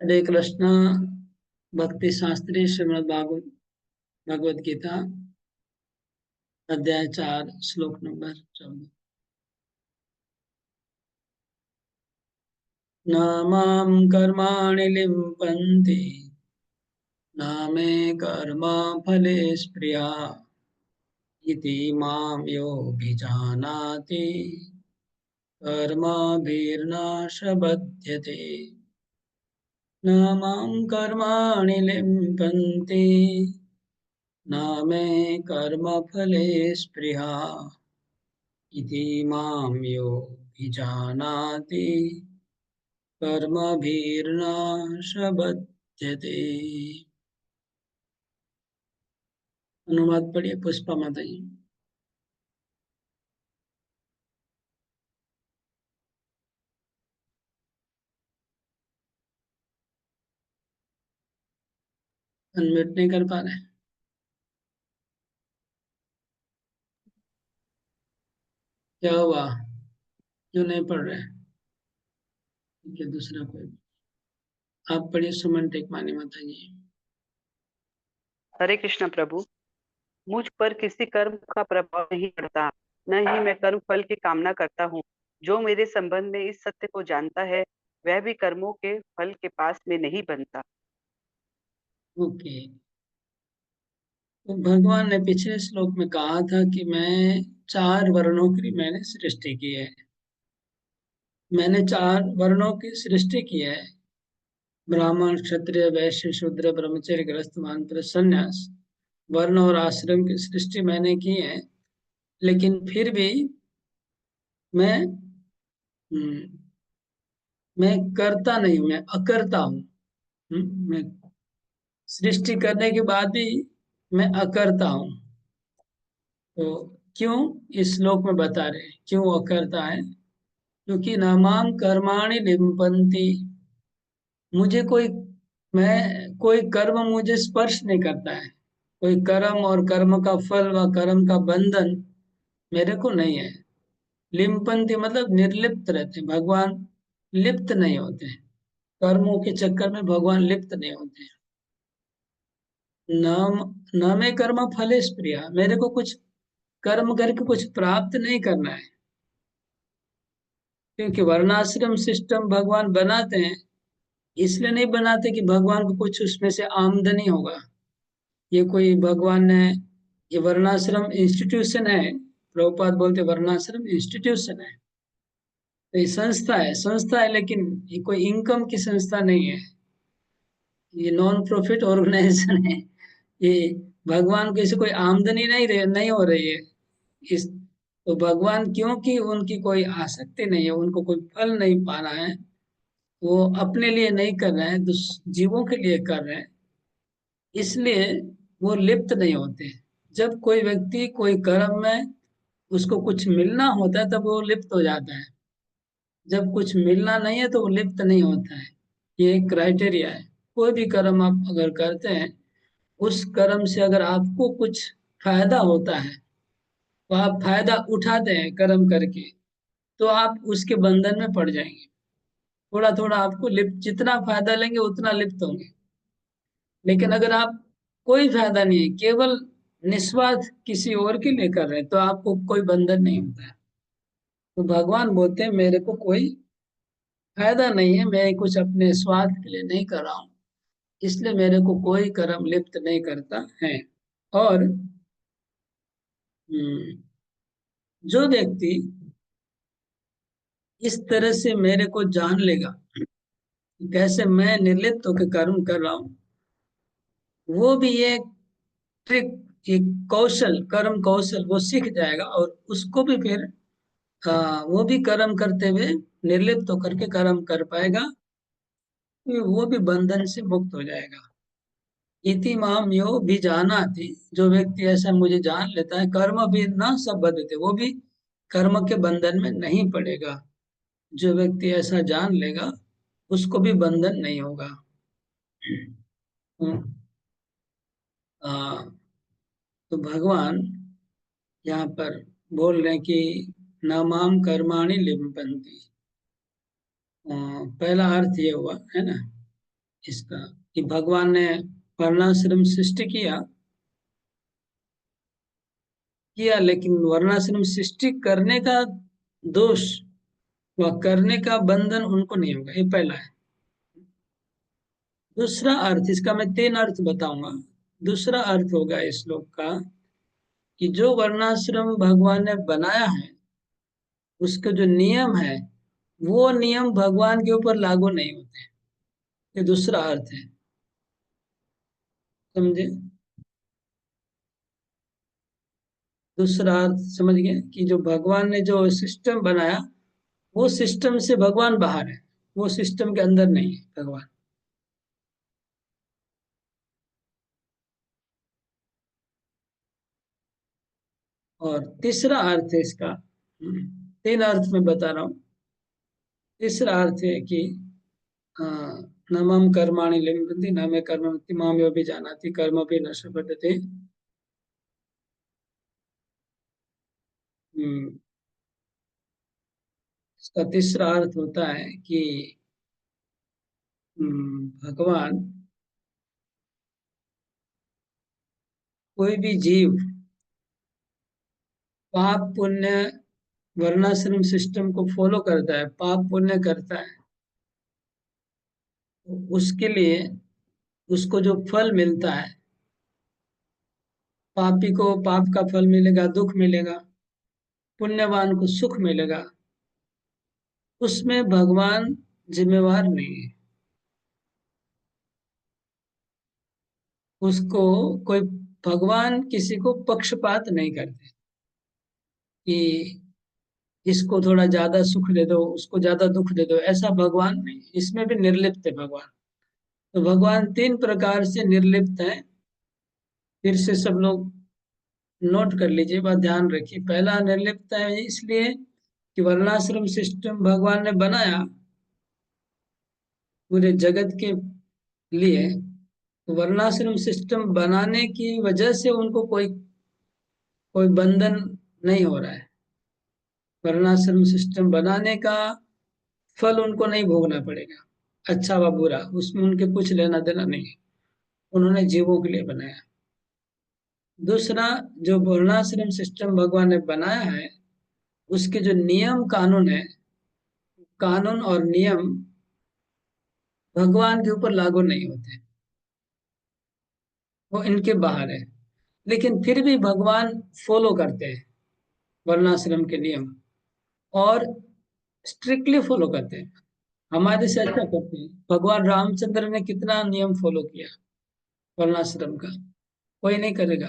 हरे कृष्णा। भक्ति शास्त्री श्रीमद् भागवत भगवद गीता अध्याय 4 श्लोक नंबर 14। न मां कर्माणि लिम्पन्ति न मे कर्म फले स्पृहा इति मां योऽभिजानाति कर्मभिर्नाश बध्यते। न मां कर्माणि लिम्पन्ति न मे कर्मफले स्पृहा इति मां योऽभिजानाति कर्मभिर्नाश बध्यते। अनुवाद पढ़िए पुष्पा माता जी। अनम्यूट नहीं कर पा रहे? क्या हुआ? क्यों नहीं पढ़ रहे? ठीक है, दूसरा कोई आप पढ़िए। सुमन टेकवानी माता जी। हरे कृष्ण प्रभु। मुझ पर किसी कर्म का प्रभाव नहीं पड़ता, न ही मैं कर्म फल की कामना करता हूँ। जो मेरे संबंध में इस सत्य को जानता है, वह भी कर्मों के फल के पास में नहीं बनता। ओके, तो भगवान ने पिछले श्लोक में कहा था कि मैं 4 वर्णों की मैंने सृष्टि की है। मैंने 4 वर्णों की सृष्टि की है। ब्राह्मण, क्षत्रिय, वैश्य, शूद्र, ब्रह्मचर्य, गृहस्थ, वानप्रस्थ, संन्यास, वर्ण और आश्रम की सृष्टि मैंने की है। लेकिन फिर भी मैं हम्म, मैं करता नहीं हूं, मैं अकर्ता हूँ। मैं सृष्टि करने के बाद भी मैं अकर्ता हूँ। तो क्यों? इस श्लोक में बता रहे हैं क्यों अकर्ता है। क्योंकि नामाम कर्माणि लिम्पन्ति। मुझे कोई मैं कोई कर्म मुझे स्पर्श नहीं करता है। कोई कर्म और कर्म का फल व कर्म का बंधन मेरे को नहीं है। लिम्पन्ति मतलब निर्लिप्त रहते हैं। भगवान लिप्त नहीं होते हैं। कर्मों के चक्कर में भगवान लिप्त नहीं होते हैं। न न मैं कर्म फले प्रिया। मेरे को कुछ कर्म करके कुछ प्राप्त नहीं करना है। क्योंकि वर्णाश्रम सिस्टम भगवान बनाते हैं, इसलिए नहीं बनाते कि भगवान को कुछ उसमें से आमदनी होगा। ये कोई भगवान ने ये वर्णाश्रम इंस्टीट्यूशन है। प्रभुपाद बोलते वर्णाश्रम इंस्टीट्यूशन है। तो ये संस्था है, लेकिन ये कोई इनकम की संस्था नहीं है। ये नॉन प्रॉफिट ऑर्गेनाइजेशन है। ये भगवान को इससे कोई आमदनी नहीं हो रही है। इस तो भगवान, क्योंकि उनकी कोई आसक्ति नहीं है, उनको कोई फल नहीं पाना है, वो अपने लिए नहीं कर रहे हैं, जीवों के लिए कर रहे हैं। इसलिए वो लिप्त नहीं होते। जब कोई व्यक्ति कोई कर्म में उसको कुछ मिलना होता है तब वो लिप्त हो जाता है। जब कुछ मिलना नहीं है तो वो लिप्त नहीं होता है। ये एक क्राइटेरिया है। कोई भी कर्म आप अगर करते हैं, उस कर्म से अगर आपको कुछ फायदा होता है तो आप फायदा उठाते हैं कर्म करके, तो आप उसके बंधन में पड़ जाएंगे। थोड़ा थोड़ा आपको लिप्त, जितना फायदा लेंगे उतना लिप्त होंगे। लेकिन अगर आप कोई फायदा नहीं है, केवल निस्वार्थ किसी और के लिए कर रहे हैं, तो आपको कोई बंधन नहीं होता है। तो भगवान बोलते हैं मेरे को कोई फायदा नहीं है, मैं कुछ अपने स्वार्थ के लिए नहीं कर रहा हूँ, इसलिए मेरे को कोई कर्म लिप्त नहीं करता है। और जो व्यक्ति इस तरह से मेरे को जान लेगा कि कैसे मैं निर्लिप्त होकर कर्म कर रहा हूँ, वो भी ये ट्रिक, एक कौशल, कर्म कौशल वो सीख जाएगा, और उसको भी फिर वो भी कर्म करते हुए निर्लिप्त होकर के कर्म कर पाएगा। फिर वो भी बंधन से मुक्त हो जाएगा। इति माम यो भी जाना थी। जो व्यक्ति ऐसा मुझे जान लेता है, कर्म भी न संबद्धते, वो भी कर्म के बंधन में नहीं पड़ेगा। जो व्यक्ति ऐसा जान लेगा उसको भी बंधन नहीं होगा। हम्म, आ, तो भगवान यहाँ पर बोल रहे हैं कि न माम कर्माणि लिम्पन्ति। पहला अर्थ ये हुआ है ना इसका, कि भगवान ने वर्णाश्रम सृष्टि किया, लेकिन वर्णाश्रम सृष्टि करने का दोष व करने का बंधन उनको नहीं होगा, ये पहला है। दूसरा अर्थ, इसका मैं 3 अर्थ बताऊंगा। दूसरा अर्थ होगा इस श्लोक का कि जो वर्णाश्रम भगवान ने बनाया है, उसके जो नियम है, वो नियम भगवान के ऊपर लागू नहीं होते। ये दूसरा अर्थ है, समझे? दूसरा अर्थ समझ गए कि जो भगवान ने जो सिस्टम बनाया, वो सिस्टम से भगवान बाहर है, वो सिस्टम के अंदर नहीं है भगवान। और तीसरा अर्थ है इसका, 3 अर्थ में बता रहा हूँ। तीसरा अर्थ है कि न मम कर्माणि लिम्पन्ति न मे कर्म माम यो भी जानाति कर्म भी न शुभते। इसका तीसरा अर्थ होता है कि भगवान कोई भी जीव पाप पुण्य वर्णाश्रम सिस्टम को फॉलो करता है, पाप पुण्य करता है, तो उसके लिए उसको जो फल मिलता है, पापी को पाप का फल मिलेगा, दुख मिलेगा, पुण्यवान को सुख मिलेगा, उसमें भगवान जिम्मेवार नहीं है। उसको कोई, भगवान किसी को पक्षपात नहीं करते कि इसको थोड़ा ज्यादा सुख दे दो, उसको ज्यादा दुख दे दो, ऐसा भगवान नहीं, इसमें भी निर्लिप्त है भगवान। तो भगवान 3 प्रकार से निर्लिप्त है। फिर से सब लोग नोट कर लीजिए, बात ध्यान रखिए। पहला, निर्लिप्त है इसलिए कि वर्णाश्रम सिस्टम भगवान ने बनाया पूरे जगत के लिए, तो वर्णाश्रम सिस्टम बनाने की वजह से उनको कोई कोई बंधन नहीं हो रहा है। वर्णाश्रम सिस्टम बनाने का फल उनको नहीं भोगना पड़ेगा, अच्छा व बुरा, उसमें उनके कुछ लेना देना नहीं है। उन्होंने जीवों के लिए बनाया। दूसरा, जो वर्णाश्रम सिस्टम भगवान ने बनाया है, उसके जो नियम कानून है, कानून और नियम भगवान के ऊपर लागू नहीं होते, वो इनके बाहर है। लेकिन फिर भी भगवान फॉलो करते हैं वर्णाश्रम के नियम, और स्ट्रिक्टली फॉलो करते हैं, हमारे से अच्छा करते हैं। भगवान रामचंद्र ने कितना नियम फॉलो किया वर्णाश्रम का, कोई नहीं करेगा।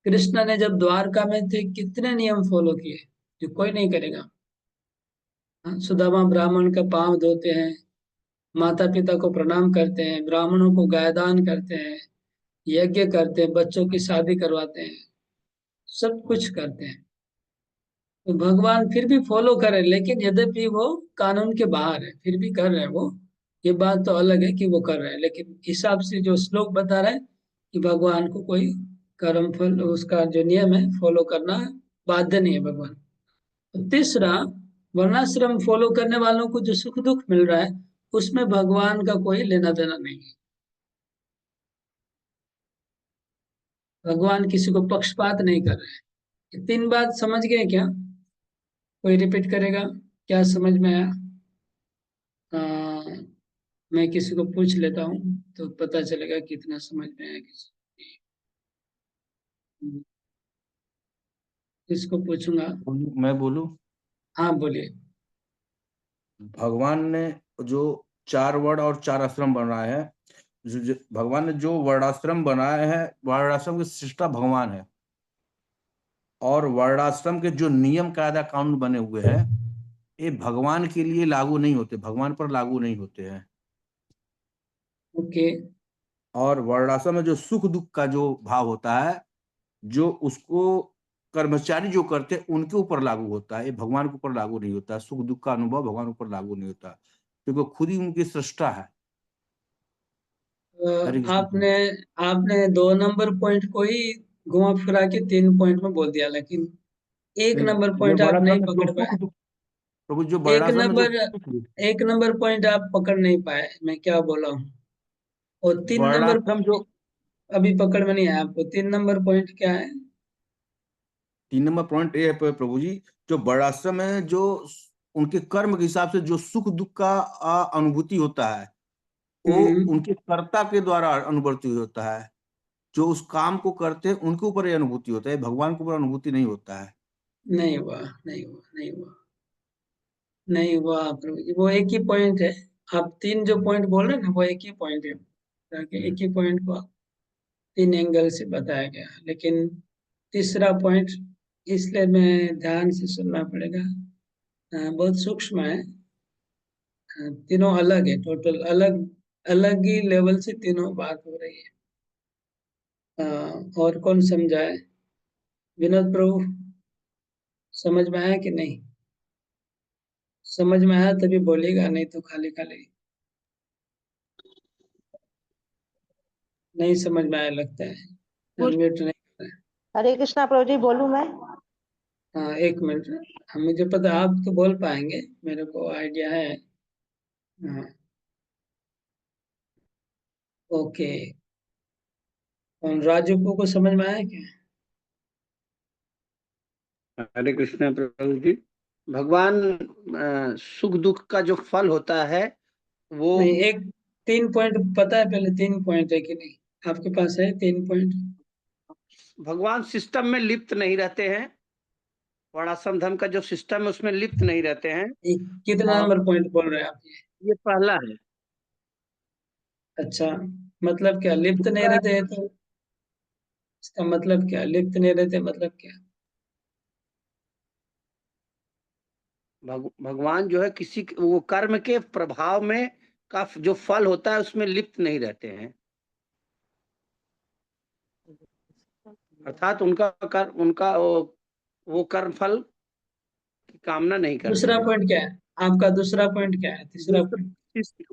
कृष्ण ने जब द्वारका में थे, कितने नियम फॉलो किए, जो कोई नहीं करेगा। हाँ, सुदामा ब्राह्मण का पांव धोते हैं, माता पिता को प्रणाम करते हैं, ब्राह्मणों को गायदान करते हैं, यज्ञ करते हैं, बच्चों की शादी करवाते हैं, सब कुछ करते हैं। तो भगवान फिर भी फॉलो कर रहे हैं, लेकिन यद्यपि वो कानून के बाहर है, फिर भी कर रहे हैं वो। ये बात तो अलग है कि वो कर रहे हैं, लेकिन हिसाब से जो श्लोक बता रहा है कि भगवान को कोई कर्म फल, उसका जो नियम है फॉलो करना बाध्य नहीं है भगवान। तो तीसरा, वर्णाश्रम फॉलो करने वालों को जो सुख दुख मिल रहा है, उसमें भगवान का कोई लेना देना नहीं है। भगवान किसी को पक्षपात नहीं कर रहे हैं। ये 3 बात समझ गए क्या? कोई रिपीट करेगा? क्या समझ में आया? आ, मैं किसी को पूछ लेता हूँ तो पता चलेगा कितना समझ में आया किसी। किसको पूछूंगा? मैं बोलूं? हाँ, बोलिए। भगवान ने जो 4 वर्ण और 4 आश्रम बनाए हैं, भगवान ने जो वर्णाश्रम बनाए हैं, वर्णाश्रम की सृष्टा भगवान है। और वर्णाश्रम के जो नियम कायदा कानून बने हुए हैं, ये भगवान के लिए लागू नहीं होते, भगवान पर लागू नहीं होते हैं। ओके। और वर्णाश्रम में जो सुख दुख का जो भाव होता है, जो उसको कर्मचारी जो करते हैं उनके ऊपर लागू होता है, ये भगवान के ऊपर लागू नहीं होता। सुख दुख का अनुभव भगवान के ऊपर लागू नहीं होता, क्योंकि खुद ही उनकी सृष्टा है। हरे कृष्ण। आपने आपने 2 नंबर पॉइंट को ही घुमा फिरा के 3 पॉइंट में बोल दिया, लेकिन एक नहीं, नंबर जो पॉइंट आप वर्णाश्रम नहीं में जो पकड़ सुख पाए। दुख, प्रभु, जो एक वर्णाश्रम में जो नंबर सुख दुख, एक नंबर पॉइंट आप पकड़ नहीं पाए, मैं क्या बोला हूँ। और 3 नंबर वर्णाश्रम जो अभी पकड़ में नहीं आया आपको, 3 नंबर पॉइंट क्या है? 3 नंबर पॉइंट ये है प्रभु जी, जो वर्णाश्रम है, जो उनके कर्म के हिसाब से जो सुख दुख का अनुभूति होता है, वो हम्म। उनके कर्ता के द्वारा अनुभूति होता है। जो उस काम को करते हैं उनके ऊपर ये अनुभूति होता है, भगवान के ऊपर अनुभूति नहीं होता है। नहीं हुआ, नहीं हुआ, नहीं हुआ, नहीं हुआ प्रभु जी, वो एक ही पॉइंट है। आप 3 जो पॉइंट बोल रहे हैं ना, वो एक ही पॉइंट है, ताकि एक ही पॉइंट को 3 एंगल से बताया गया है। लेकिन तीसरा पॉइंट, इसलिए मैं ध्यान से सुनना पड़ेगा, बहुत सूक्ष्म है। तीनों अलग है, टोटल अलग अलग ही लेवल से तीनों बात हो रही है। और कौन समझाए? विनोद प्रभु, समझ में आया कि नहीं? समझ में आया तभी बोलेगा, नहीं तो खाली खाली नहीं समझ में आया लगता है। अनम्यूट नहीं कर रहा है। हरे कृष्णा प्रभु जी, बोलूं मैं? हाँ, एक मिनट। मुझे पता आप तो बोल पाएंगे, मेरे को आइडिया है। हाँ, ओके। और राजू को समझ में आया क्या? हरे कृष्ण प्रभु जी। भगवान सुख दुख का जो फल होता है वो नहीं, एक 3 पॉइंट पता है पहले, 3 पॉइंट है कि नहीं आपके पास? है 3 पॉइंट? भगवान सिस्टम में लिप्त नहीं रहते हैं। वर्णाश्रम धर्म का जो सिस्टम है उसमें लिप्त नहीं रहते हैं। कितना और नंबर पॉइंट बोल रहे हैं आप ये? ये पहला है। अच्छा, मतलब क्या लिप्त नहीं दूसरा, रहते हैं तो? इसका मतलब क्या लिप्त नहीं रहते, मतलब क्या? भगवान जो है किसी वो कर्म के प्रभाव में का जो फल होता है उसमें लिप्त नहीं रहते हैं। अर्थात उनका वो कर्म फल की कामना नहीं करते दूसरा हैं। पॉइंट क्या है आपका? दूसरा पॉइंट क्या है? तीसरा पॉइंट?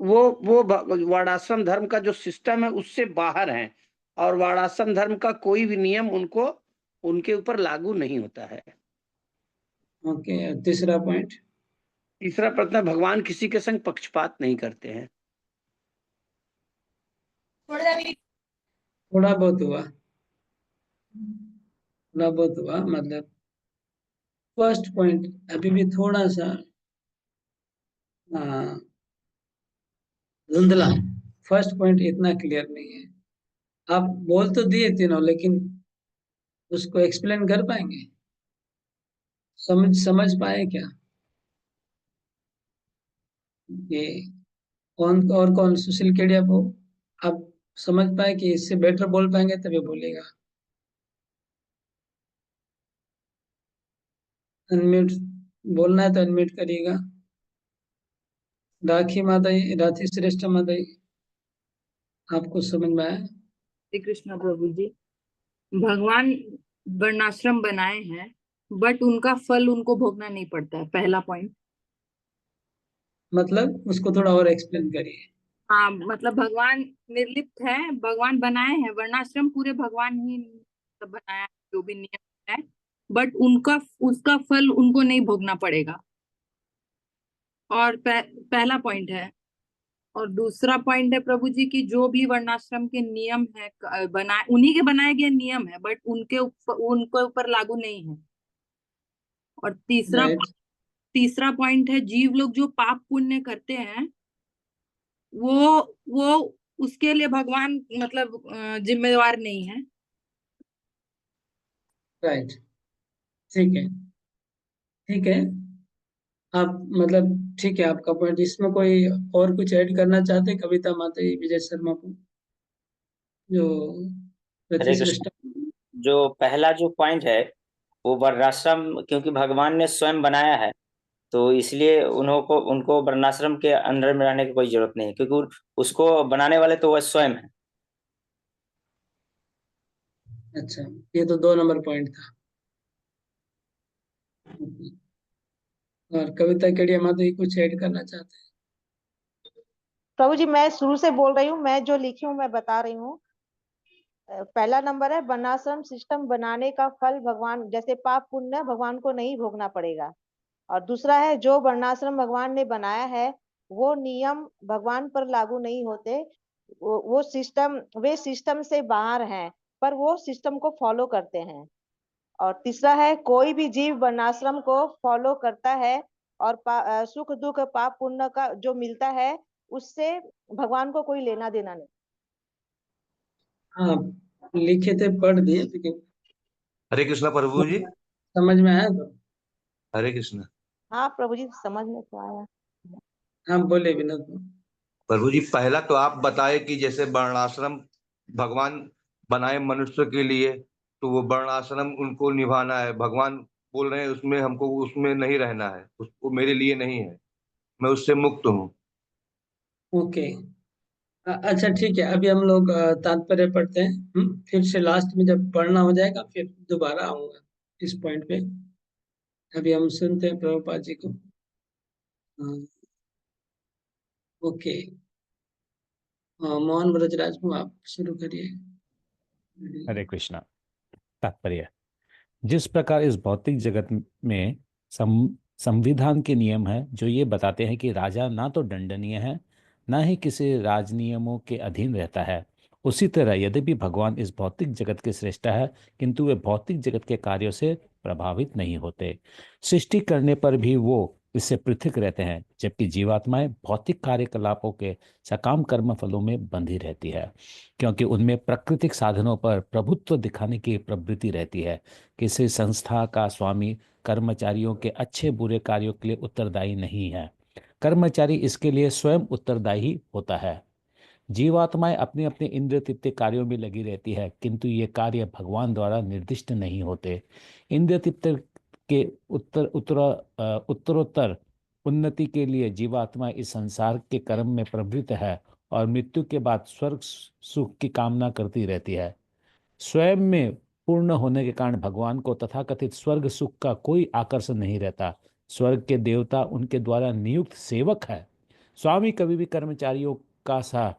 वो वर्णाश्रम धर्म का जो सिस्टम है उससे बाहर है, और वर्णाश्रम धर्म का कोई भी नियम उनको उनके ऊपर लागू नहीं होता है। ओके, तीसरा पॉइंट? तीसरा प्रश्न, भगवान किसी के संग पक्षपात नहीं करते हैं। थोड़ा बहुत हुआ, थोड़ा बहुत हुआ, मतलब फर्स्ट पॉइंट अभी भी थोड़ा सा हाँ, धुंधला। फर्स्ट पॉइंट इतना क्लियर नहीं है। आप बोल तो दिए तीनों, लेकिन उसको एक्सप्लेन कर पाएंगे? समझ पाए क्या ये? कौन और कौन? सुशील केडिया को आप समझ पाए कि इससे बेटर बोल पाएंगे तभी बोलेगा। अनम्यूट, बोलना है तो अनम्यूट करिएगा। राखी माताई, राखी श्रेष्ठ माताई, आपको समझ में आया? श्री कृष्ण प्रभु जी। भगवान वर्णाश्रम बनाए हैं, बट उनका फल उनको भोगना नहीं पड़ता है, पहला पॉइंट। मतलब उसको थोड़ा और एक्सप्लेन करिए। हाँ, मतलब भगवान निर्लिप्त है, भगवान बनाए हैं वर्णाश्रम, पूरे भगवान ही सब बनाया है, जो भी नियम है, बट उनका उसका फल उनको नहीं भोगना पड़ेगा। और पहला पॉइंट है। और दूसरा पॉइंट है प्रभु जी की, जो भी वर्णाश्रम के नियम है बनाए, उन्हीं के बनाए गए नियम है, बट उनके ऊपर लागू नहीं है। और राइट। तीसरा पॉइंट है, जीव लोग जो पाप पुण्य करते हैं, वो वो उसके लिए भगवान मतलब जिम्मेवार नहीं है। राइट, ठीक है, ठीक है। आप मतलब ठीक है आपका पॉइंट। इसमें कोई और कुछ ऐड करना चाहते हैं? कविता माताई, विजय शर्मा को, जो हरे रति श्रेष्ठ। कृष्ण। जो पहला जो पॉइंट है वो वर्णाश्रम, क्योंकि भगवान ने स्वयं बनाया है, तो इसलिए उनको उनको वर्णाश्रम के अंडर में रहने की कोई जरूरत नहीं है, क्योंकि उसको बनाने वाले तो वह स्वयं है। अच्छा, ये तो 2 नंबर पॉइंट था। और कविता केडिया माताई कुछ ऐड करना चाहते हैं? प्रभु जी, मैं शुरू से बोल रही हूँ, मैं जो लिखी हूँ मैं बता रही हूँ। पहला नंबर है, वर्णाश्रम सिस्टम बनाने का फल भगवान, जैसे पाप पुण्य, भगवान को नहीं भोगना पड़ेगा। और दूसरा है, जो वर्णाश्रम भगवान ने बनाया है वो नियम भगवान पर लागू नहीं होते, वो सिस्टम, वे सिस्टम से बाहर हैं, पर वो सिस्टम को फॉलो करते हैं। और तीसरा है, कोई भी जीव वर्णाश्रम को फॉलो करता है और सुख दुख पाप पुण्य का जो मिलता है उससे भगवान को कोई लेना देना नहीं। हाँ, लिखे थे, पढ़ दिए, लेकिन हरे कृष्णा प्रभु जी। समझ में आया तो। हरे कृष्णा हाँ प्रभु जी, समझ में तो आया। हाँ, बोले विनोद। प्रभु जी, पहला तो आप बताए कि जैसे वर्णाश्रम भगवान बनाए मनुष्य के लिए, तो वो वर्णाश्रम उनको निभाना है। भगवान बोल रहे हैं उसमें हमको उसमें नहीं रहना है, उसको मेरे लिए नहीं है, मैं उससे मुक्त हूँ। ओके, अच्छा ठीक है, अभी हम लोग तात्पर्य पढ़ते हैं। फिर से लास्ट में जब पढ़ना हो जाएगा फिर दोबारा आऊंगा इस पॉइंट पे। अभी हम सुनते हैं प्रभुपाद जी को। ओके, मोहन ब्रजराज को आप शुरू करिए। हरे कृष्णा। तात्पर्य। जिस प्रकार इस भौतिक जगत में संविधान के नियम है जो ये बताते हैं कि राजा ना तो दंडनीय है, ना ही किसी राजनियमों के अधीन रहता है, उसी तरह यद्यपि भगवान इस भौतिक जगत के श्रेष्ठ है, किंतु वे भौतिक जगत के कार्यों से प्रभावित नहीं होते। सृष्टि करने पर भी वो इससे पृथक रहते हैं, जबकि जीवात्माएं भौतिक कार्यकलापों के सकाम कर्म फलों में बंधी रहती है, क्योंकि उनमें प्राकृतिक साधनों पर प्रभुत्व दिखाने की प्रवृत्ति रहती है। किसी संस्था का स्वामी कर्मचारियों के अच्छे बुरे कार्यों के लिए उत्तरदायी नहीं है, कर्मचारी इसके लिए स्वयं उत्तरदायी होता है। जीवात्माएं अपने अपने इंद्रिय तृप्ति कार्यों में लगी रहती है, किंतु ये कार्य भगवान द्वारा निर्दिष्ट नहीं होते। इंद्रिय तृप्ति के उत्तरोत्तर उन्नति के लिए जीवात्मा इस संसार के कर्म में प्रवृत्त है और मृत्यु के बाद स्वर्ग सुख की कामना करती रहती है। स्वयं में पूर्ण होने के कारण भगवान को तथाकथित स्वर्ग सुख का कोई आकर्षण नहीं रहता। स्वर्ग के देवता उनके द्वारा नियुक्त सेवक है। स्वामी कभी भी कर्मचारियों का सा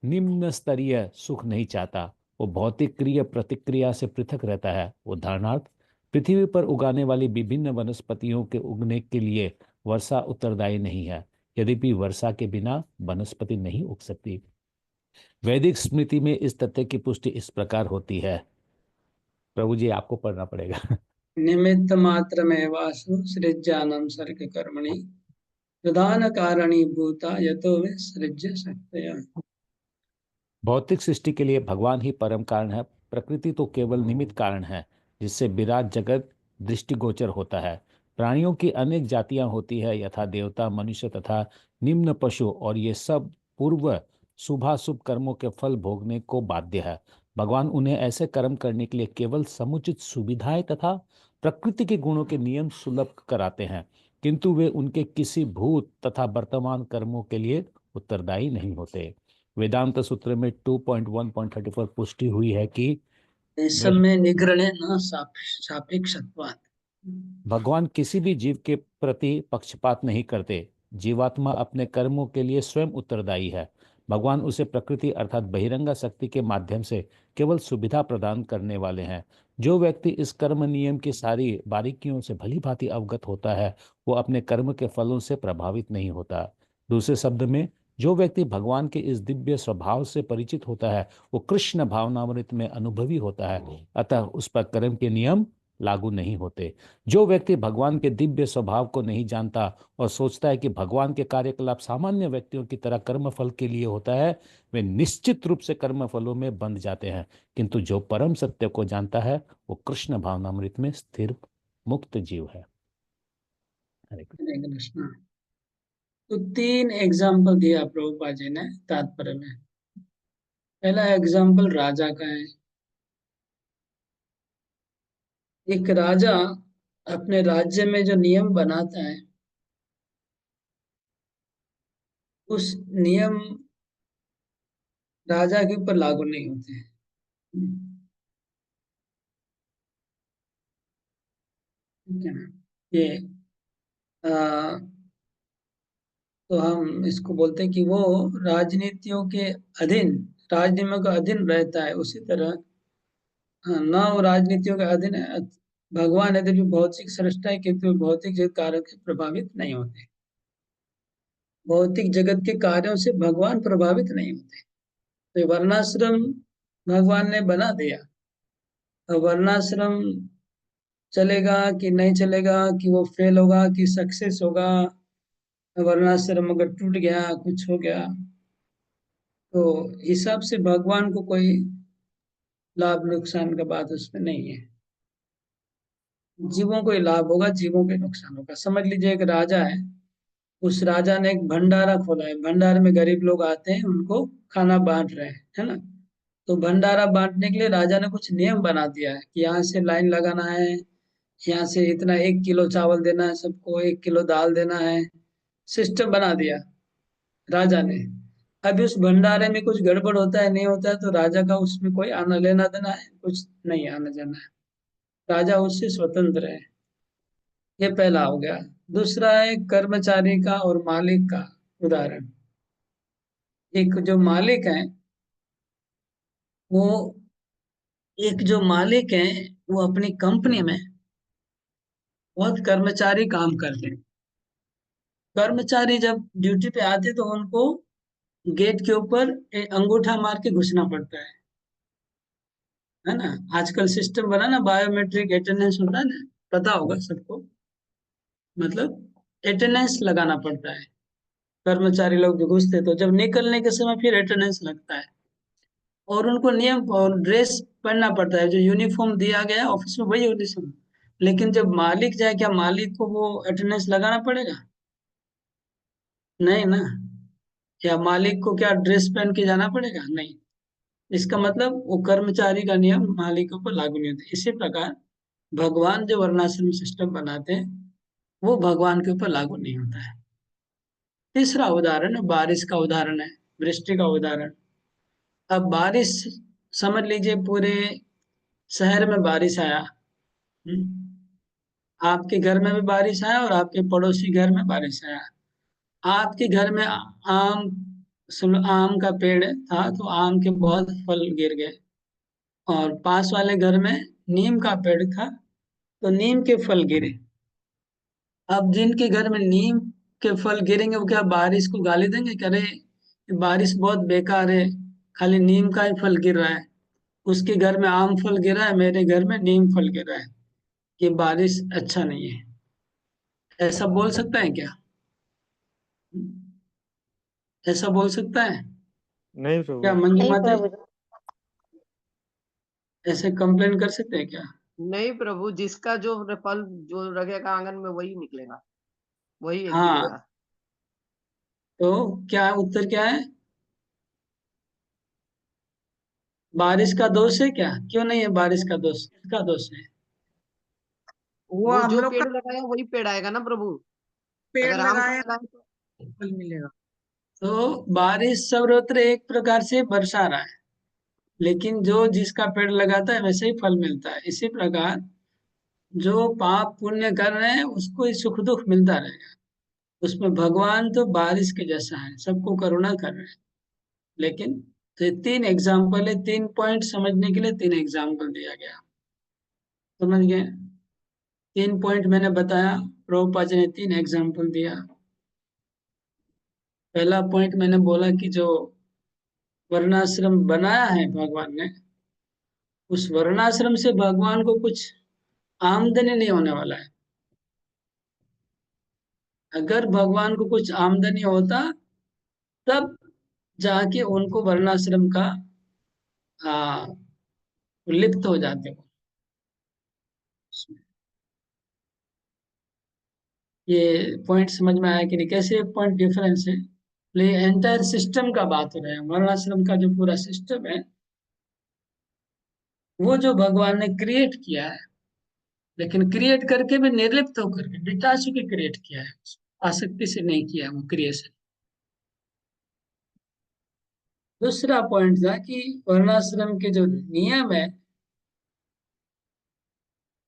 निम्न स्तरीय सुख नहीं चाहता। वो भौतिक क्रिया प्रतिक्रिया से पृथक रहता है। उदाहरणार्थ, पृथ्वी पर उगाने वाली विभिन्न वनस्पतियों के उगने के लिए वर्षा उत्तरदायी नहीं है, यद्यपि वर्षा के बिना वनस्पति नहीं उग सकती। वैदिक स्मृति में इस तथ्य की पुष्टि इस प्रकार होती है। प्रभु जी, आपको पढ़ना पड़ेगा। निमित्त मात्र में वासु सृज्यानम सर्ग कर्मणि प्रधान कारणी भूता यतो वे सृज्य शक्तया। भौतिक सृष्टि के लिए भगवान ही परम कारण है। प्रकृति तो केवल निमित्त कारण है, जिससे विराट जगत दृष्टिगोचर होता है। प्राणियों की अनेक जातियां होती है, यथा देवता, मनुष्य तथा निम्न पशु, और ये सब पूर्व शुभाशुभ कर्मों के फल भोगने को बाध्य है। भगवान उन्हें ऐसे कर्म करने के लिए केवल समुचित सुविधाएं तथा प्रकृति के गुणों के नियम सुलभ कराते हैं, किंतु वे उनके किसी भूत तथा वर्तमान कर्मों के लिए उत्तरदायी नहीं होते। वेदांत सूत्र में 2.1.34 पुष्टि हुई है कि इस सब में निग्रह न सापेक्षत्वात्। भगवान किसी भी जीव के प्रति पक्षपात नहीं करते। जीवात्मा अपने कर्मों के लिए स्वयं उत्तरदायी है। भगवान उसे प्रकृति अर्थात बहिरंगा शक्ति के माध्यम से केवल सुविधा प्रदान करने वाले हैं। जो व्यक्ति इस कर्म नियम की सारी बारीकियों से भली भांति अवगत होता है, वो अपने कर्म के फलों से प्रभावित नहीं होता। दूसरे शब्द में, जो व्यक्ति भगवान के इस दिव्य स्वभाव से परिचित होता है, वो कृष्ण भावनामृत में अनुभवी होता है, अतः उस पर कर्म के नियम लागू नहीं होते। जो व्यक्ति भगवान के दिव्य स्वभाव को नहीं जानता और सोचता है कि भगवान के कार्यकलाप सामान्य व्यक्तियों की तरह कर्मफल के लिए होता है, वे निश्चित रूप से कर्मफलों में बंध जाते हैं। किंतु जो परम सत्य को जानता है, वो कृष्ण भावनामृत में स्थिर मुक्त जीव है। हरे कृष्ण। तो 3 एग्जाम्पल दिया प्रभुपाद जी ने तात्पर्य में। पहला एग्जाम्पल राजा का है। एक राजा अपने राज्य में जो नियम बनाता है, उस नियम राजा के ऊपर लागू नहीं होते हैं। ठीक है ना? ये तो हम इसको बोलते हैं कि वो राजनीतियों के अधीन, राजनियमों के अधीन रहता है। उसी तरह ना वो राजनीतियों के अधीन है। भगवान यद्यपि भौतिक सृष्टा है, किंतु भौतिक जगत कार्यों से प्रभावित नहीं होते। भौतिक जगत के कार्यों से भगवान प्रभावित नहीं होते। तो वर्णाश्रम भगवान ने बना दिया। अब वर्णाश्रम चलेगा कि नहीं चलेगा, कि वो फेल होगा कि सक्सेस होगा, वर्णाश्रम अगर टूट गया, कुछ हो गया, तो हिसाब से भगवान को कोई लाभ नुकसान का बात उसमें नहीं है। जीवों को ही लाभ होगा, जीवों को ही नुकसान होगा। समझ लीजिए एक राजा है, उस राजा ने एक भंडारा खोला है, भंडारे में गरीब लोग आते हैं, उनको खाना बांट रहे हैं, है ना। तो भंडारा बांटने के लिए राजा ने कुछ नियम बना दिया है कि यहाँ से लाइन लगाना है, यहाँ से इतना 1 किलो चावल देना है सबको, 1 किलो दाल देना है, सिस्टम बना दिया राजा ने। अभी उस भंडारे में कुछ गड़बड़ होता है, नहीं होता है, तो राजा का उसमें कोई आना लेना देना है, कुछ नहीं आना जाना है, राजा उससे स्वतंत्र है। ये पहला हो गया। दूसरा है कर्मचारी का और मालिक का उदाहरण। एक जो मालिक है, वो एक जो मालिक है, वो अपनी कंपनी में बहुत कर्मचारी काम करते हैं। कर्मचारी जब ड्यूटी पे आते तो उनको गेट के ऊपर अंगूठा मार के घुसना पड़ता है ना। आजकल सिस्टम बना ना, बायोमेट्रिक अटेंडेंस होता है ना, पता होगा सबको। मतलब अटेंडेंस लगाना पड़ता है, कर्मचारी लोग जो घुसते, तो जब निकलने के समय फिर अटेंडेंस लगता है। और उनको नियम और ड्रेस पहनना पड़ता है, जो यूनिफॉर्म दिया गया है ऑफिस में वही यूनिफॉर्म। लेकिन जब मालिक जाए, क्या मालिक को वो अटेंडेंस लगाना पड़ेगा? नहीं ना। क्या मालिक को क्या ड्रेस पहन के जाना पड़ेगा? नहीं। इसका मतलब वो कर्मचारी का नियम मालिकों पर लागू नहीं होता। इसी प्रकार भगवान जो वर्णाश्रम सिस्टम बनाते हैं, वो भगवान के ऊपर लागू नहीं होता है। तीसरा उदाहरण है बारिश का उदाहरण है, वृष्टि का उदाहरण। अब बारिश, समझ लीजिए पूरे शहर में बारिश आया, आपके घर में भी बारिश आया और आपके पड़ोसी घर में बारिश आया। आपके घर में आम का पेड़ था, तो आम के बहुत फल गिर गए। और पास वाले घर में नीम का पेड़ था, तो नीम के फल गिरे। अब जिनके घर में नीम के फल गिरेंगे, वो क्या बारिश को गाली देंगे कि अरे ये बारिश बहुत बेकार है, खाली नीम का ही फल गिर रहा है, उसके घर में आम फल गिरा है, मेरे घर में नीम फल गिरा है, ये बारिश अच्छा नहीं है। ऐसा बोल सकता है क्या? ऐसा बोल सकता है नहीं क्या प्रभु। मंजू नहीं माता जी? प्रभु जी। ऐसे कंप्लेन कर सकते हैं क्या? नहीं प्रभु, जिसका जो फल जो लगेगा आंगन में वही निकलेगा, वही हाँ, गिरेगा। तो क्या उत्तर क्या है? बारिश का दोष है क्या? क्यों नहीं है बारिश का दोष? किसका दोष है? वो वो हम जो लोग पेड़ का लगाया वही पेड़ आएगा ना प्रभु। पेड़ अगर आम का लगाए लगाए तो फल मिलेगा। तो बारिश सर्वत्र एक प्रकार से बरसा रहा है, लेकिन जो जिसका पेड़ लगाता है वैसे ही फल मिलता है। इसी प्रकार जो पाप पुण्य कर रहे हैं उसको ही सुख दुख मिलता रहेगा। उसमें भगवान तो बारिश के जैसा है, सबको करुणा कर रहे हैं। लेकिन तो ये 3 एग्जाम्पल है, 3 पॉइंट समझने के लिए 3 एग्जाम्पल दिया गया। समझ गए? 3 पॉइंट मैंने बताया, प्रभुपाद जी ने 3 एग्जाम्पल दिया। पहला पॉइंट मैंने बोला कि जो वर्णाश्रम बनाया है भगवान ने, उस वर्णाश्रम से भगवान को कुछ आमदनी नहीं होने वाला है। अगर भगवान को कुछ आमदनी होता, तब जाके उनको वर्णाश्रम का लिप्त हो जाते हो। ये पॉइंट समझ में आया कि नहीं? कैसे पॉइंट डिफरेंस है? लेकिन एंटायर सिस्टम का बात हो रहा है, वर्णाश्रम का जो पूरा सिस्टम है, वो जो भगवान ने क्रिएट किया है, लेकिन क्रिएट करके भी निर्लिप्त होकर के डिटाच होकर क्रिएट किया है, आसक्ति से नहीं किया है वो क्रिएशन। दूसरा पॉइंट था कि वर्णाश्रम के जो नियम है,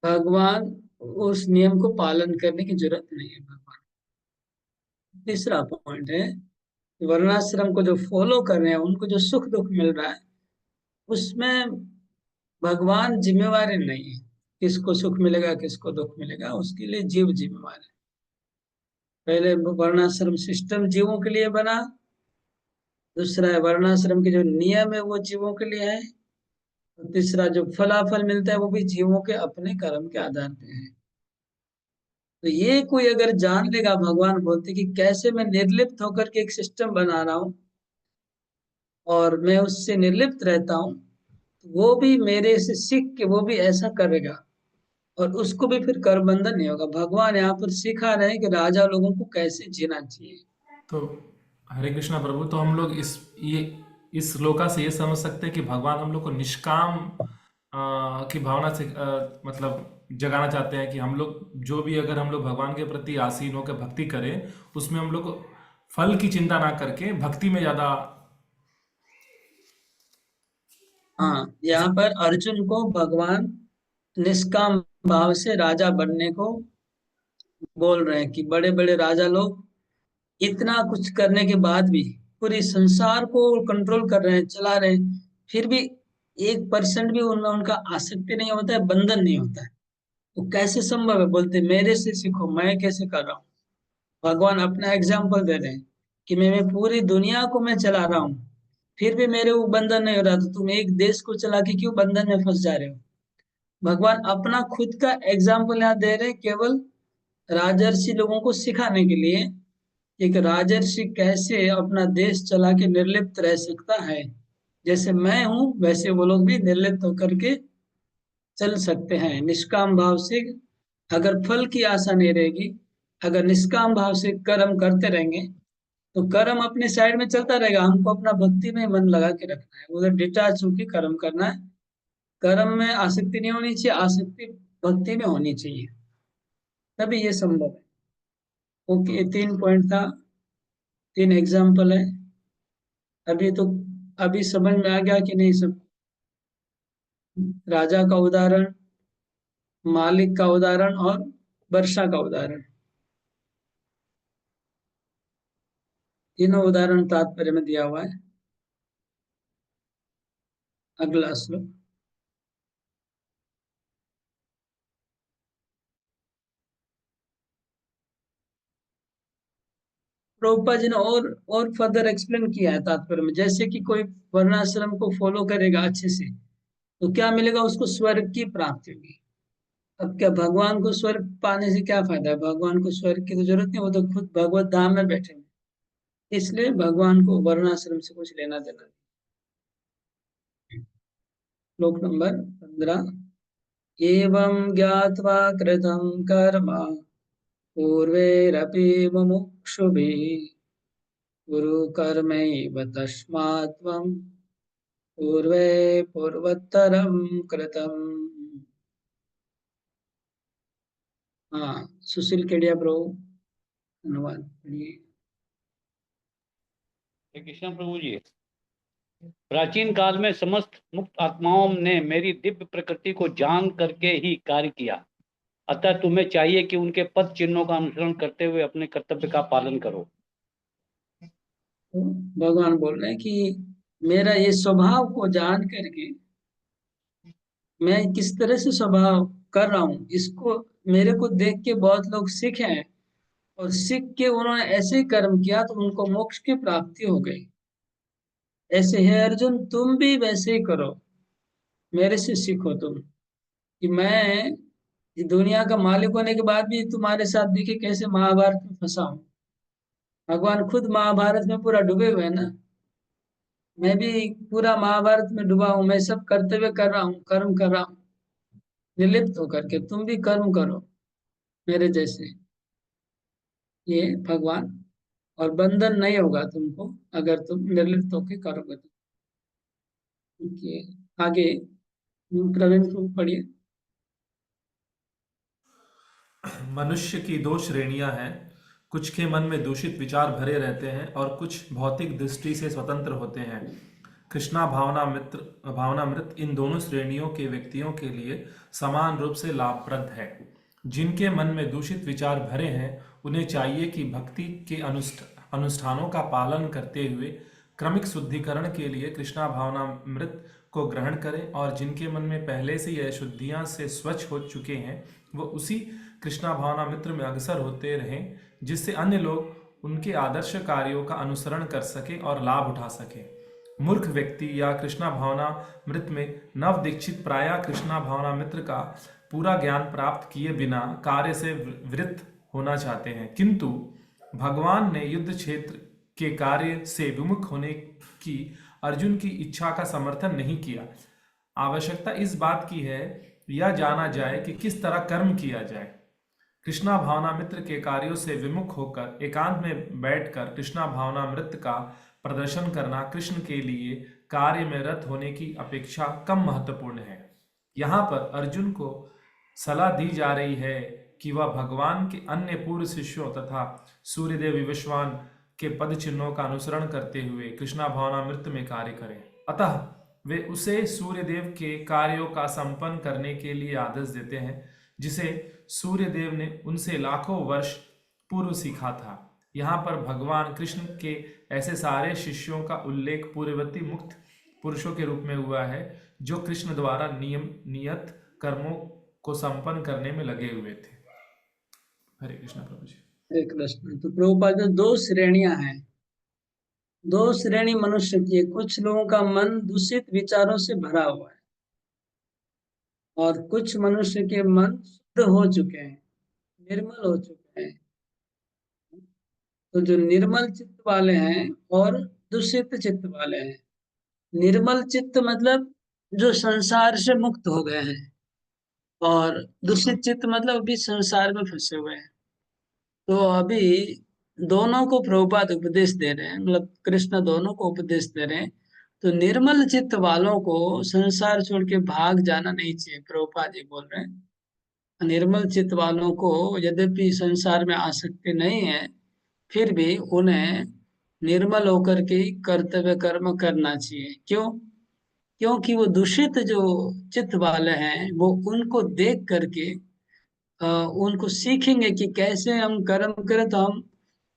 भगवान उस नियम को पालन करने की जरूरत नहीं है भगवान। तीसरा पॉइंट है, वर्णाश्रम को जो फॉलो कर रहे हैं उनको जो सुख दुख मिल रहा है, उसमें भगवान जिम्मेवारी नहीं है। किसको सुख मिलेगा किसको दुख मिलेगा, उसके लिए जीव जिम्मेवार है। पहले वर्णाश्रम सिस्टम जीवों के लिए बना, दूसरा है वर्णाश्रम के जो नियम है वो जीवों के लिए है, और तीसरा जो फलाफल मिलता है वो भी जीवों के अपने कर्म के आधार पे है। तो ये कोई अगर जान लेगा, भगवान बोलते कि कैसे मैं निर्लिप्त होकर के एक सिस्टम बना रहा हूँ और मैं उससे निर्लिप्त रहता हूँ, तो वो भी मेरे से सीख के वो भी ऐसा करेगा और उसको भी फिर कर बंधन नहीं होगा। भगवान यहाँ पर सिखा रहे हैं कि राजा लोगों को कैसे जीना चाहिए। तो हरे कृष्णा प्रभु, तो हम लोग इस श्लोका से ये समझ सकते हैं कि भगवान हम लोग को निष्काम की भावना से मतलब जगाना चाहते हैं कि हम लोग जो भी, अगर हम लोग भगवान के प्रति आसीन होकर भक्ति करें, उसमें हम लोग को फल की चिंता ना करके भक्ति में ज्यादा। हाँ, यहाँ पर अर्जुन को भगवान निष्काम भाव से राजा बनने को बोल रहे हैं कि बड़े बड़े राजा लोग इतना कुछ करने के बाद भी पूरे संसार को कंट्रोल कर रहे हैं, चला रहे हैं, फिर भी 1% भी उनमें उनका आसक्ति नहीं होता है, बंधन नहीं होता है। तो कैसे संभव है? बोलते मेरे से सीखो, मैं कैसे कर रहा हूँ। भगवान अपना एग्जाम्पल दे रहे हैं कि मैं पूरी दुनिया को मैं चला रहा हूँ, फिर भी मेरे वो बंधन नहीं हो रहा, तो तुम एक देश को चला के क्यों बंधन में फंस जा रहे हो। भगवान अपना खुद का एग्जाम्पल यहाँ दे रहे हैं, केवल राजर्षि लोगों को सिखाने के लिए, एक राजर्षि कैसे अपना देश चला के निर्लिप्त रह सकता है। जैसे मैं हूं वैसे वो लोग भी निर्लिप्त होकर के चल सकते हैं निष्काम भाव से। अगर फल की आशा नहीं रहेगी, अगर निष्काम भाव से कर्म करते रहेंगे, तो कर्म अपने साइड में चलता रहेगा। हमको अपना भक्ति में मन लगा के रखना है, उधर डिटैच होकर कर्म करना है। कर्म में आसक्ति नहीं होनी चाहिए, आसक्ति भक्ति में होनी चाहिए, तभी ये संभव है। ओके, 3 पॉइंट था, 3 एग्जाम्पल है। अभी समझ में आ गया कि नहीं सब? राजा का उदाहरण, मालिक का उदाहरण और वर्षा का उदाहरण, तीनों उदाहरण तात्पर्य में दिया हुआ है। अगला श्लोक। प्रभुपाद जी ने और फर्दर एक्सप्लेन किया है तात्पर्य में, जैसे कि कोई वर्णाश्रम को फॉलो करेगा अच्छे से, तो क्या मिलेगा उसको? स्वर्ग की प्राप्ति होगी। अब क्या भगवान को स्वर्ग पाने से क्या फायदा है? भगवान को स्वर्ग की तो जरूरत नहीं, वो तो खुद भगवत धाम में बैठे हैं, इसलिए भगवान को वर्णाश्रम से कुछ लेना देना नहीं। श्लोक नंबर 15। एवं ज्ञात्वा कृतं कर्म पूर्वैरपि मुमुक्षुभिः गुरु कर्मैव तस्मात् त्वं पूर्वे पूर्वोत्तरं कृतम्। हाँ, सुशील केडिया प्रभु, धन्यवाद। पढ़िए। कृष्ण प्रभु जी, प्राचीन काल में समस्त मुक्त आत्माओं ने मेरी दिव्य प्रकृति को जान करके ही कार्य किया, अतः तुम्हें चाहिए कि उनके पद चिन्हों का अनुसरण करते हुए अपने कर्तव्य का पालन करो। तो भगवान बोल रहे हैं कि मेरा ये स्वभाव को जान करके मैं किस तरह से स्वभाव कर रहा हूँ, इसको मेरे को देख के बहुत लोग सीखे हैं, और सीख के उन्होंने ऐसे कर्म किया तो उनको मोक्ष की प्राप्ति हो गई। ऐसे है अर्जुन, तुम भी वैसे ही करो, मेरे से सीखो तुम, कि मैं दुनिया का मालिक होने के बाद भी तुम्हारे साथ दिखे कैसे महाभारत में फंसा हूं। भगवान खुद महाभारत में पूरा डूबे हुए हैं ना, मैं भी पूरा महाभारत में डूबा हूं, मैं सब कर्तव्य कर रहा हूँ, कर्म कर रहा हूँ निर्लिप्त होकर के। तुम भी कर्म करो मेरे जैसे, ये भगवान, और बंधन नहीं होगा तुमको अगर तुम निर्लिप्त होकर करोगे तो। आगे प्रवीण को पढ़िए। मनुष्य की 2 श्रेणियां हैं, कुछ के मन में दूषित विचार भरे रहते हैं और कुछ भौतिक दृष्टि से स्वतंत्र होते हैं। कृष्णा भावनामृत इन दोनों श्रेणियों के व्यक्तियों के लिए समान रूप से लाभप्रद है। जिनके मन में दूषित विचार भरे हैं, उन्हें चाहिए कि भक्ति के अनुष्ठानों का पालन करते हुए क्रमिक शुद्धिकरण के लिए कृष्णा भावनामृत को ग्रहण करें, और जिनके मन में पहले से ही अशुद्धियां से स्वच्छ हो चुके हैं, वो उसी कृष्णा भावनामृत में अग्रसर होते रहें, जिससे अन्य लोग उनके आदर्श कार्यों का अनुसरण कर सके और लाभ उठा सके। मूर्ख व्यक्ति या कृष्णा भावनामृत में नव दीक्षित प्रायः कृष्णा भावनामृत का पूरा ज्ञान प्राप्त किए बिना कार्य से वृत्त होना चाहते हैं, किंतु भगवान ने युद्ध क्षेत्र के कार्य से विमुख होने की अर्जुन की इच्छा का समर्थन नहीं किया। आवश्यकता इस बात की है यह जाना जाए कि किस तरह कर्म किया जाए। कृष्णा भावनामृत के कार्यों से विमुख होकर एकांत में बैठकर कृष्णा भावनामृत का प्रदर्शन करना कृष्ण के लिए कार्य में रत होने की अपेक्षा कम महत्वपूर्ण है। यहाँ पर अर्जुन को सलाह दी जा रही है कि वह भगवान के अन्य पूर्व शिष्यों तथा सूर्यदेव विवस्वान के पद चिन्हों का अनुसरण करते हुए कृष्णा भावनामृत में कार्य करें। अतः वे उसे सूर्यदेव के कार्यों का संपन्न करने के लिए आदेश देते हैं, जिसे सूर्यदेव ने उनसे लाखों वर्ष पूर्व सीखा था। यहाँ पर भगवान कृष्ण के ऐसे सारे शिष्यों का उल्लेख पूर्ववर्ती मुक्त पुरुषों के रूप में हुआ है, जो कृष्ण द्वारा नियत कर्मों को संपन्न करने में लगे हुए थे। हरे कृष्ण प्रभु जी। हरे कृष्ण। तो प्रभुपाद दो श्रेणियां हैं, दो श्रेणी मनुष्य की है। कुछ लोगों का मन दूषित विचारों से भरा हुआ है और कुछ मनुष्य के मन शुद्ध हो चुके हैं, निर्मल हो चुके हैं। तो जो निर्मल चित्त वाले हैं और दूषित चित्त वाले हैं। निर्मल चित्त मतलब जो संसार से मुक्त हो गए हैं, और दूषित चित्त मतलब अभी संसार में फंसे हुए हैं। तो अभी दोनों को प्रभुपाद उपदेश दे रहे हैं, मतलब कृष्ण दोनों को उपदेश दे रहे हैं। तो निर्मल चित्त वालों को संसार छोड़ के भाग जाना नहीं चाहिए, प्रभुपाद जी बोल रहे हैं। निर्मल चित्त वालों को यद्यपि संसार में आसक्ति नहीं है, फिर भी उन्हें निर्मल होकर के कर्तव्य कर्म करना चाहिए। क्यों? क्योंकि वो दूषित जो चित्त वाले हैं वो उनको देख करके उनको सीखेंगे कि कैसे हम कर्म करें तो हम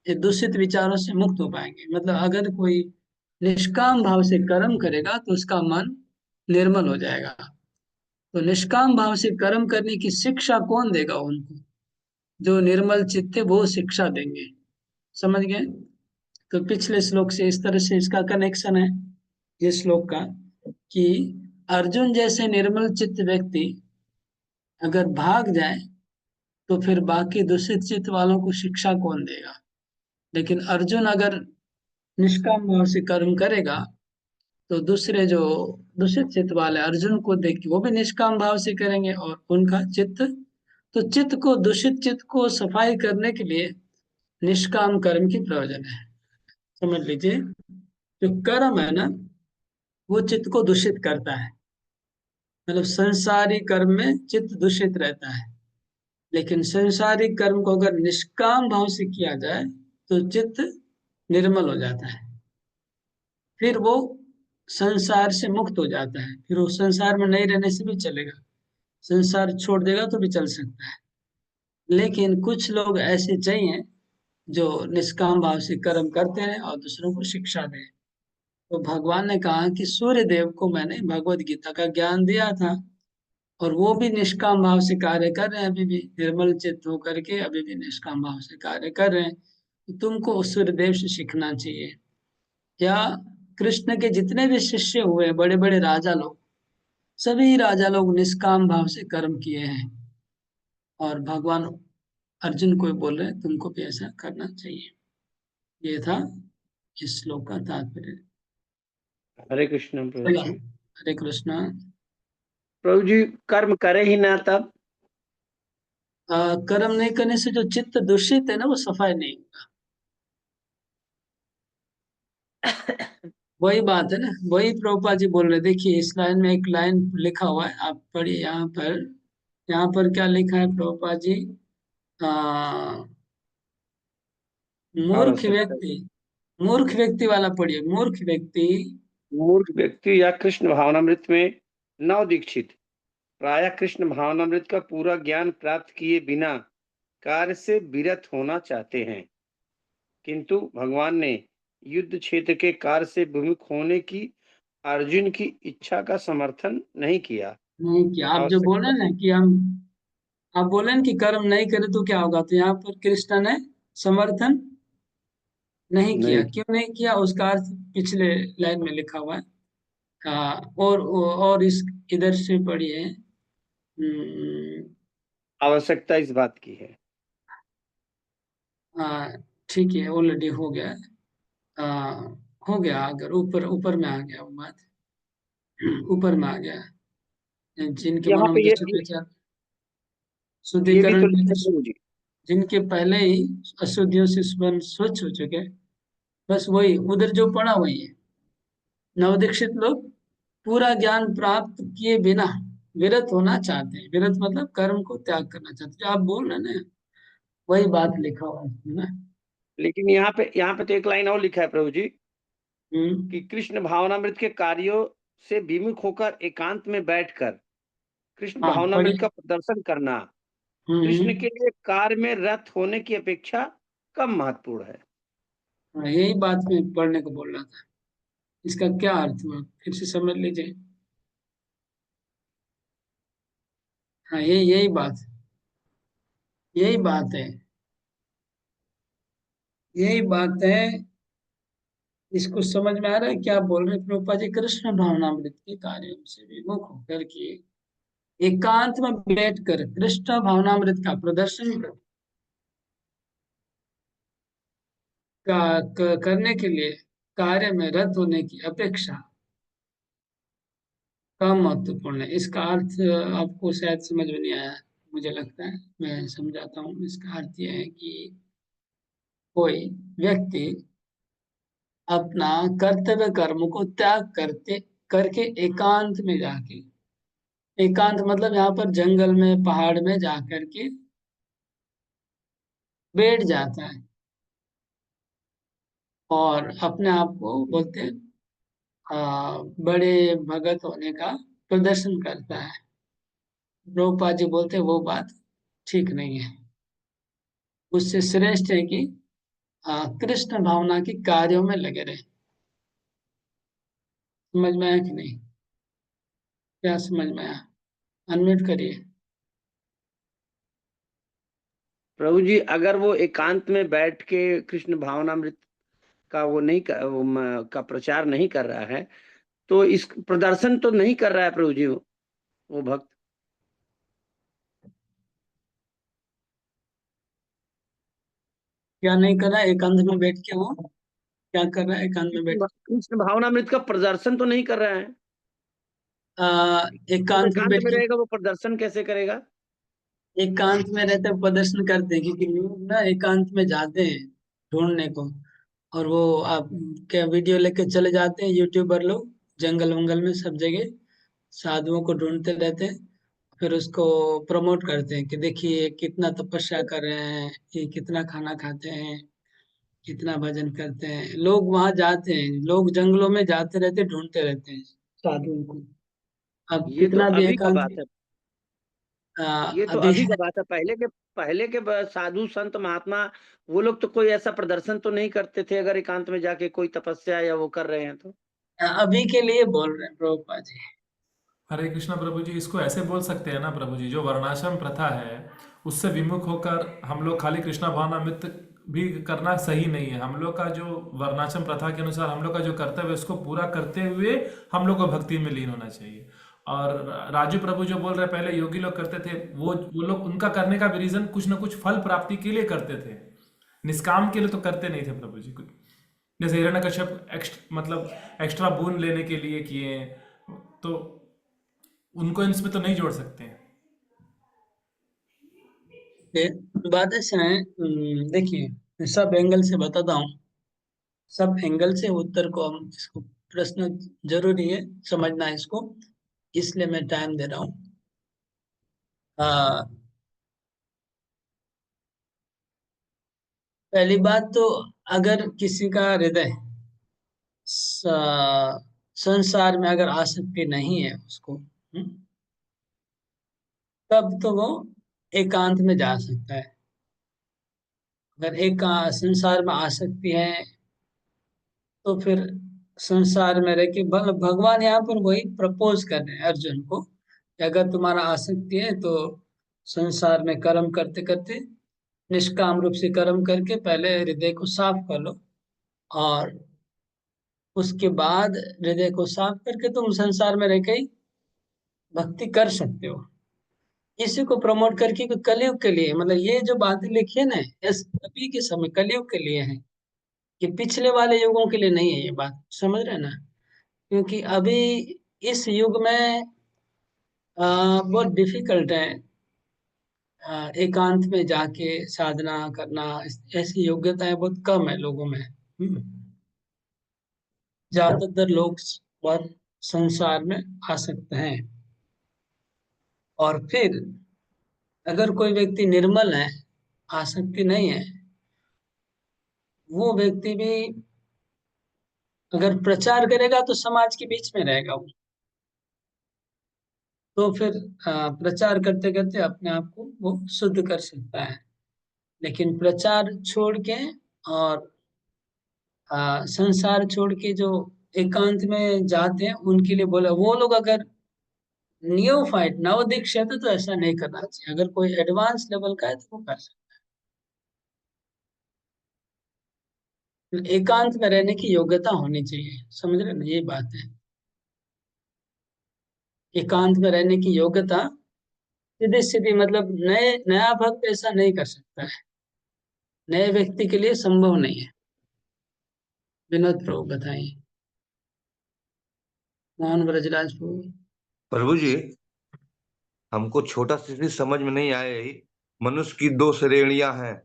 ये दूषित विचारों से मुक्त हो पाएंगे। मतलब अगर कोई निष्काम भाव से कर्म करेगा तो उसका मन निर्मल हो जाएगा। तो निष्काम भाव से कर्म करने की शिक्षा कौन देगा? उनको जो निर्मल चित्त है वो शिक्षा देंगे। समझ गए? तो पिछले श्लोक से इस तरह से इसका कनेक्शन है ये श्लोक का, कि अर्जुन जैसे निर्मल चित्त व्यक्ति अगर भाग जाए तो फिर बाकी दूषित चित्त वालों को शिक्षा कौन देगा? लेकिन अर्जुन अगर निष्काम भाव से कर्म करेगा तो दूसरे जो दूषित चित्त वाले अर्जुन को देख के वो भी निष्काम भाव से करेंगे और उनका चित्त, तो चित्त को दूषित चित्त को सफाई करने के लिए निष्काम कर्म की प्रयोजन है। समझ लीजिए, जो कर्म है ना वो चित्त को दूषित करता है। मतलब संसारी कर्म में चित्त दूषित रहता है, लेकिन संसारिक कर्म को अगर निष्काम भाव से किया जाए तो चित्त निर्मल हो जाता है। फिर वो संसार से मुक्त हो जाता है, फिर वो संसार में नहीं रहने से भी चलेगा, संसार छोड़ देगा तो भी चल सकता है। लेकिन कुछ लोग ऐसे चाहिए जो निष्काम भाव से कर्म करते हैं और दूसरों को शिक्षा दें। तो भगवान ने कहा कि सूर्य देव को मैंने भगवत गीता का ज्ञान दिया था और वो भी निष्काम भाव से कार्य कर रहे हैं, अभी भी निर्मल चित्त होकर के अभी भी निष्काम भाव से कार्य कर रहे हैं। तो तुमको सूर्यदेव से सीखना चाहिए। या कृष्ण के जितने भी शिष्य हुए बड़े बड़े राजा लोग, सभी राजा लोग निष्काम भाव से कर्म किए हैं, और भगवान अर्जुन को बोल रहे हैं तुमको भी ऐसा करना चाहिए। ये था इस श्लोक का तात्पर्य। हरे कृष्ण प्रभु जी। हरे कृष्ण। प्रभु जी कर्म करे ही ना तब कर्म नहीं करने से जो चित्त दूषित है ना वो सफाई नहीं होगा। वही बात है ना, वही प्रभुपाद जी बोल रहे। देखिए इस लाइन में एक लाइन लिखा हुआ है, आप पढ़िए। यहाँ पर क्या लिखा है प्रभुपाद जी? मूर्ख व्यक्ति वाला पढ़िए। मूर्ख व्यक्ति या कृष्ण भावनामृत में नव दीक्षित प्रायः कृष्ण भावनामृत का पूरा ज्ञान प्राप्त किए बिना कार्य से विरत होना चाहते हैं, किंतु भगवान ने युद्ध क्षेत्र के कार्य से विमुख होने की अर्जुन की इच्छा का समर्थन नहीं किया। आप जो बोले ना कि आप बोले कि कर्म नहीं करे तो क्या होगा, तो यहाँ पर कृष्ण ने समर्थन नहीं किया। नहीं क्यों नहीं किया उसका अर्थ पिछले लाइन में लिखा हुआ है। और इस इधर से पढ़िए। आवश्यकता इस बात की है। ठीक है, ऑलरेडी हो गया। हो गया, अगर ऊपर ऊपर में आ गया वो बात, ऊपर में आ गया। जिनके यहाँ मनों पे में ये दृष्टि भी विचार ये भी तो शुद्धिकरण लिखा में है प्रभु जी। जिनके पहले ही अशुद्धियों से स्वच्छ हो चुके, बस वही उधर जो पढ़ा वही है। नवदीक्षित लोग पूरा ज्ञान प्राप्त किए बिना विरत होना चाहते हैं। विरत मतलब कर्म को त्याग करना चाहते हैं। जो आप बोल रहे हैं ना, वही बात लिखा हुआ है इसमें ना। लेकिन यहाँ पे तो एक लाइन और लिखा है प्रभु जी कि कृष्ण भावनामृत के कार्यों से विमुख होकर एकांत में बैठकर कृष्ण हाँ भावनामृत पढ़िए। का प्रदर्शन करना कृष्ण हम्म। के लिए कार्य में रत होने की अपेक्षा कम महत्वपूर्ण है। हाँ, यही बात मैं पढ़ने को बोल रहा था। इसका क्या अर्थ हुआ फिर से समझ लीजिए। हाँ, यही बात है, यही बात है। इसको समझ में आ रहा है क्या बोल रहे हैं प्रभुपाद जी? कृष्ण भावनामृत के कार्यों से विमुख होकर के एकांत में बैठकर कृष्ण भावनामृत का प्रदर्शन करने के लिए कार्य में रत होने की अपेक्षा कम महत्वपूर्ण है। इसका अर्थ आपको शायद समझ में नहीं आया, मुझे लगता है। मैं समझाता हूँ। इसका अर्थ यह है कि कोई व्यक्ति अपना कर्तव्य कर्म को त्याग करते करके एकांत में जाके, एकांत मतलब यहाँ पर जंगल में पहाड़ में जा करके बैठ जाता है और अपने आप को बोलते हैं बड़े भगत होने का प्रदर्शन करता है। प्रभुपाद जी बोलते हैं वो बात ठीक नहीं है। उससे श्रेष्ठ है कि कृष्ण भावना के कार्यों में लगे रहे। समझ में आया कि नहीं? क्या समझ में आया? अनम्यूट करिए। प्रभु जी अगर वो एकांत में बैठ के कृष्ण भावनामृत का वो नहीं कर, का प्रचार नहीं कर रहा है तो इस प्रदर्शन तो नहीं कर रहा है प्रभु जी वो भक्त। क्या नहीं कर रहा है एकांत में बैठ के? वो क्या कर रहा है एकांत में बैठ कृष्ण भावनामृत का प्रदर्शन तो नहीं कर रहा है। के? जब एकांत में एकांत बैठ में के रहेगा वो प्रदर्शन कैसे करेगा। एकांत में रहते हुए प्रदर्शन करते हैं, क्योंकि लोग ना एकांत में जाते हैं ढूंढने को। और वो आप क्या वीडियो लेके चले जाते हैं यूट्यूबर लोग, जंगल वंगल में सब जगह साधुओं को ढूंढते रहते हैं। फिर उसको प्रमोट करते हैं कि देखिए ये कितना तपस्या कर रहे हैं, ये कितना खाना खाते हैं, कितना भजन करते हैं। लोग वहां जाते हैं, लोग जंगलों में जाते रहते, ढूंढते रहते हैं साधुओं को। अब ये तो कितना भी अभी का एकांत बात है। ये तो अभी अभी का बात है। पहले के साधु संत महात्मा वो लोग तो कोई ऐसा प्रदर्शन तो नहीं करते थे अगर एकांत में जाके कोई तपस्या या वो कर रहे हैं तो। अभी के लिए बोल रहे हैं प्रभुपाद जी। हरे कृष्णा प्रभु जी, इसको ऐसे बोल सकते हैं ना प्रभु जी, जो वर्णाश्रम प्रथा है उससे विमुख होकर हम लोग खाली कृष्णा भावनामृत भी करना सही नहीं है। हम लोग का जो वर्णाश्रम प्रथा के अनुसार हम लोग का जो कर्तव्य है उसको पूरा करते हुए हम लोग को भक्ति में लीन होना चाहिए। और राजू प्रभु जो बोल रहे पहले योगी लोग करते थे, वो लोग उनका करने का भी रीजन कुछ ना कुछ फल प्राप्ति के लिए करते थे, निष्काम के लिए तो करते नहीं थे प्रभु जी। कुछ जैसे हिरण्यकश्यप मतलब एक्स्ट्रा बोन लेने के लिए किए, तो उनको इसमें तो नहीं जोड़ सकते हैं। बात ऐसा है, देखिए सब एंगल से बताता हूँ। सब एंगल से उत्तर को हम इसको प्रश्न जरूरी है समझना इसको, इसलिए मैं टाइम दे रहा हूँ। पहली बात तो, अगर किसी का हृदय संसार में अगर आसक्ति नहीं है उसको, तब तो वो एकांत में जा सकता है। अगर एक संसार में आसक्ति है तो फिर संसार में रह के भगवान यहाँ पर वही प्रपोज कर रहे हैं अर्जुन को कि अगर तुम्हारा आसक्ति है तो संसार में कर्म करते करते निष्काम रूप से कर्म करके पहले हृदय को साफ कर लो, और उसके बाद हृदय को साफ करके तुम संसार में रह के ही भक्ति कर सकते हो। इसी को प्रमोट करके कि कलयुग के लिए, मतलब ये जो बातें लिखी है ना, इस अभी के समय कलयुग के लिए है, कि पिछले वाले युगों के लिए नहीं है ये बात, समझ रहे हैं ना। क्योंकि अभी इस युग में बहुत डिफिकल्ट है एकांत में जाके साधना करना, ऐसी योग्यताएं बहुत कम है लोगों में। ज्यादातर लोग और संसार में आसक्त हैं। और फिर अगर कोई व्यक्ति निर्मल है, आसक्ति नहीं है, वो व्यक्ति भी अगर प्रचार करेगा तो समाज के बीच में रहेगा वो, तो फिर प्रचार करते करते अपने आप को वो शुद्ध कर सकता है। लेकिन प्रचार छोड़ के और संसार छोड़ के जो एकांत में जाते हैं, उनके लिए बोला, वो लोग अगर नियोफाइट नव दीक्षित है तो ऐसा नहीं करना चाहिए। अगर कोई एडवांस लेवल का है तो वो कर सकता है। एकांत में रहने की योग्यता होनी चाहिए, समझ रहे ना, ये बात है। एकांत में रहने की योग्यता सीधी सीधी, मतलब नया भक्त ऐसा नहीं कर सकता है, नए व्यक्ति के लिए संभव नहीं है। विनोद प्रभु बताइए। मोहन ब्रजराज प्रभु। प्रभु जी, हमको छोटा सी चीज समझ में नहीं आया यही, मनुष्य की दो श्रेणियां हैं,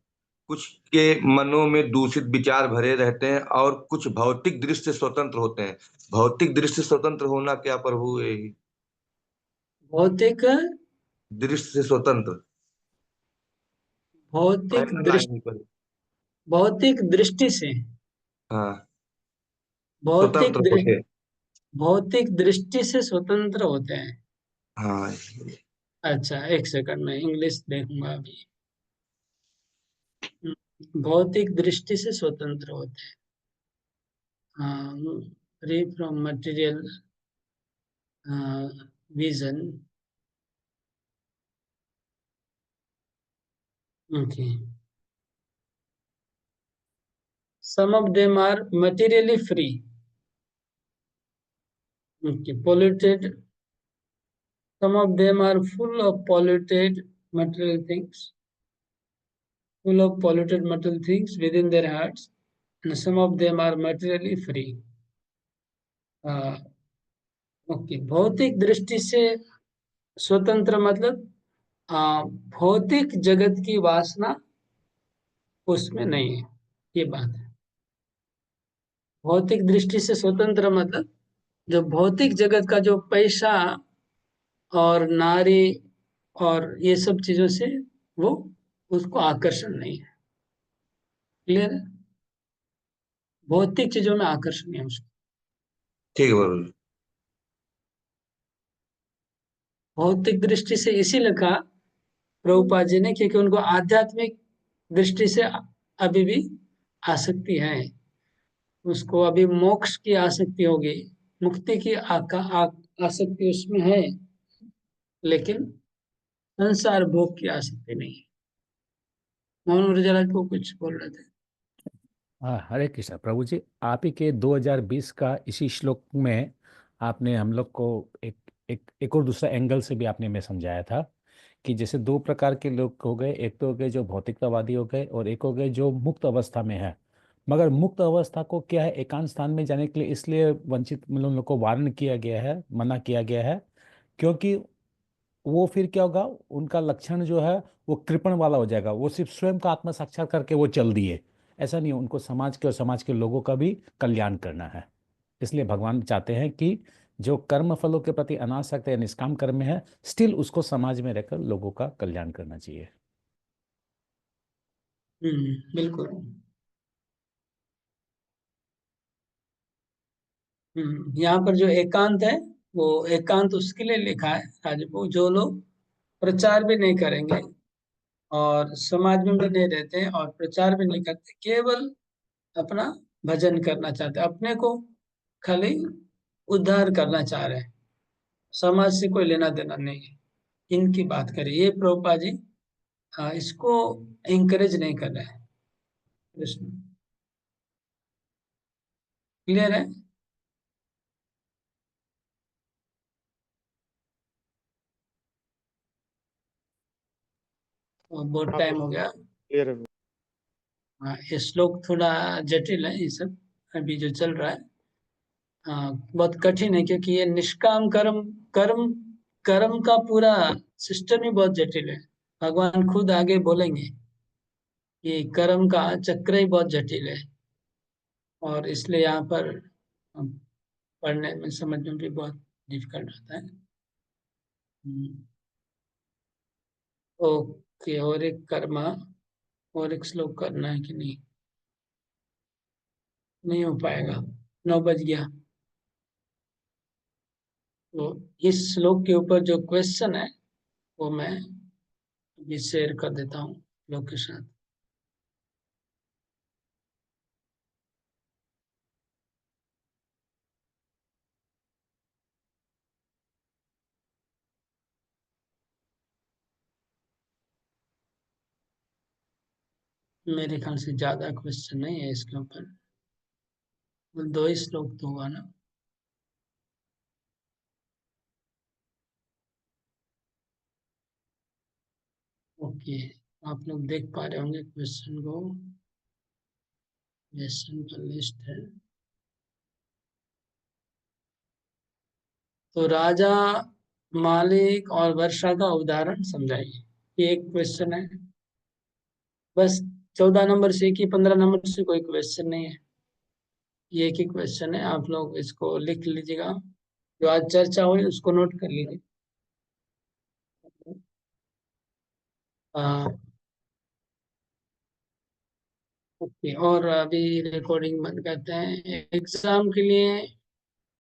कुछ के मनों में दूषित विचार भरे रहते हैं और कुछ भौतिक दृष्टि से स्वतंत्र होते हैं। भौतिक दृष्टि से स्वतंत्र होना क्या प्रभु, यही भौतिक दृष्टि से स्वतंत्र भौतिक पहला दृष्टि, लाइन ही पर। भौतिक दृष्टि से, हाँ, भौतिक स्वतंत्र दृष्टि, होते। भौतिक दृष्टि से स्वतंत्र होते हैं। हाँ, अच्छा, एक सेकंड में इंग्लिश देखूंगा अभी। भौतिक दृष्टि से स्वतंत्र होते हैं, free from material vision. Okay, some of them are materially free. Okay, polluted, some of them are full of polluted material things, full of polluted material things within their hearts, and some of them are materially free. Okay, भौतिक दृष्टि से स्वतंत्र मतलब भौतिक जगत की वासना उसमें नहीं है, ये बात है। भौतिक दृष्टि से स्वतंत्र मतलब जो भौतिक जगत का जो पैसा और नारी और ये सब चीजों से वो उसको आकर्षण नहीं है। क्लियर है? भौतिक चीजों में आकर्षण है उसको। ठीक है प्रभु जी। भौतिक दृष्टि से इसीलिए कहा प्रभुपाद जी ने, क्योंकि उनको आध्यात्मिक दृष्टि से अभी भी आसक्ति है। उसको अभी मोक्ष की आसक्ति होगी, मुक्ति की आसक्ति उसमें है, लेकिन संसार भोग की आसक्ति नहीं है। मोहन ब्रजराज को कुछ बोल रहे थे। हाँ, हरे कृष्ण प्रभु जी। आप ही के 2020 का इसी श्लोक में आपने हम लोग को एक और दूसरा एंगल से भी आपने में समझाया था कि जैसे दो प्रकार के लोग हो गए, एक तो हो गए जो भौतिकतावादी हो गए और एक हो गए जो मुक्त अवस्था में है। मगर मुक्त अवस्था को क्या है, एकांत स्थान में जाने के लिए इसलिए वंचित मतलब लोग को वारण किया गया है, मना किया गया है, क्योंकि वो फिर क्या होगा, उनका लक्षण जो है वो कृपण वाला हो जाएगा। वो सिर्फ स्वयं का आत्म साक्षात्कार करके वो चल दिए, ऐसा नहीं। उनको समाज के और समाज के लोगों का भी कल्याण करना है। इसलिए भगवान चाहते हैं कि जो कर्म फलों के प्रति अनासक्त है, निष्काम कर्म में है, स्टिल उसको समाज में रहकर लोगों का कल्याण करना चाहिए। बिल्कुल। यहाँ पर जो एकांत है, वो एकांत उसके लिए लिखा है राजपो, जो लोग प्रचार भी नहीं करेंगे और समाज में भी नहीं रहते और प्रचार भी नहीं करते, केवल अपना भजन करना चाहते, अपने को खाली उद्धार करना चाह रहे हैं, समाज से कोई लेना देना नहीं है। इनकी बात करें, ये प्रभुपाद जी इसको एंकरेज नहीं कर रहे हैं। कृष्ण। क्लियर है? बहुत टाइम हो गया। क्लियर है। हाँ, ये श्लोक थोड़ा जटिल है, ये सब अभी जो चल रहा है। हाँ, बहुत कठिन है, क्योंकि ये निष्काम कर्म कर्म कर्म का पूरा सिस्टम ही बहुत जटिल है। भगवान खुद आगे बोलेंगे कि कर्म का चक्र ही बहुत जटिल है, और इसलिए यहाँ पर हम पढ़ने में समझने में भी बहुत डिफिकल्ट होता है। ओके, और एक कर्मा और एक श्लोक करना है कि नहीं? नहीं हो पाएगा, 9 बज गया। तो इस श्लोक के ऊपर जो क्वेश्चन है वो मैं अभी शेयर कर देता हूँ लोग के साथ। मेरे ख्याल से ज्यादा क्वेश्चन नहीं है इसके ऊपर, 2 ही श्लोक तो हुआ ना। ओके, आप लोग देख पा रहे होंगे क्वेश्चन को। क्वेश्चन का लिस्ट है। तो राजा, मालिक और वर्षा का उदाहरण समझाइए। ये एक क्वेश्चन है बस। 14 नंबर से कि 15 नंबर से कोई क्वेश्चन नहीं है, ये एक ही क्वेश्चन है। आप लोग इसको लिख लीजिएगा, जो आज चर्चा हुई उसको नोट कर लीजिए। हाँ, ओके। और अभी रिकॉर्डिंग बंद करते हैं। एग्जाम के लिए